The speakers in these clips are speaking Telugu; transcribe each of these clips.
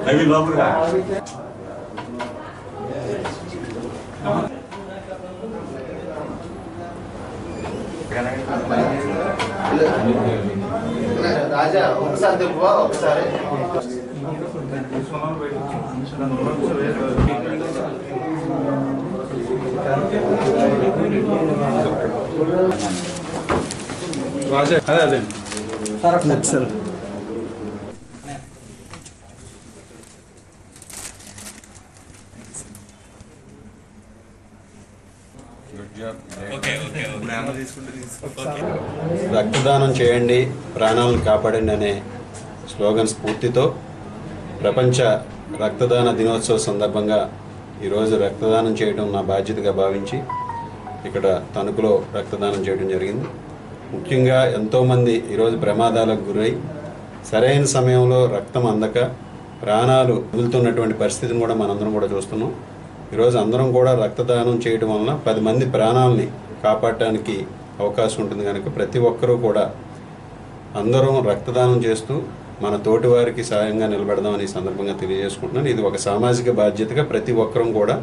అవి లోపల రాజా ఒకసారి తెలుపు ఒకసారి రాజా అదే అదే సార్ రక్తదానం చేయండి ప్రాణాలను కాపాడండి అనే స్లోగన్ స్ఫూర్తితో ప్రపంచ రక్తదాన దినోత్సవ సందర్భంగా ఈరోజు రక్తదానం చేయడం నా బాధ్యతగా భావించి ఇక్కడ తణుకులో రక్తదానం చేయడం జరిగింది. ముఖ్యంగా ఎంతోమంది ఈరోజు ప్రమాదాలకు గురై సరైన సమయంలో రక్తం అందక ప్రాణాలు వదులుతున్నటువంటి పరిస్థితిని కూడా మనందరం కూడా చూస్తున్నాం. ఈరోజు అందరం కూడా రక్తదానం చేయడం వలన 10 మంది ప్రాణాలని కాపాడటానికి అవకాశం ఉంటుంది కనుక ప్రతి ఒక్కరూ కూడా అందరం రక్తదానం చేస్తూ మన తోటి వారికి సాయంగా నిలబెడదామని సందర్భంగా తెలియజేసుకుంటున్నాను. ఇది ఒక సామాజిక బాధ్యతగా ప్రతి ఒక్కరం కూడా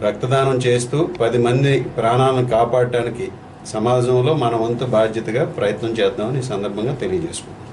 రక్తదానం చేస్తూ 10 మంది ప్రాణాలను కాపాడటానికి సమాజంలో మన వంతు బాధ్యతగా ప్రయత్నం చేద్దామని ఈ సందర్భంగా తెలియజేసుకుంటున్నాను.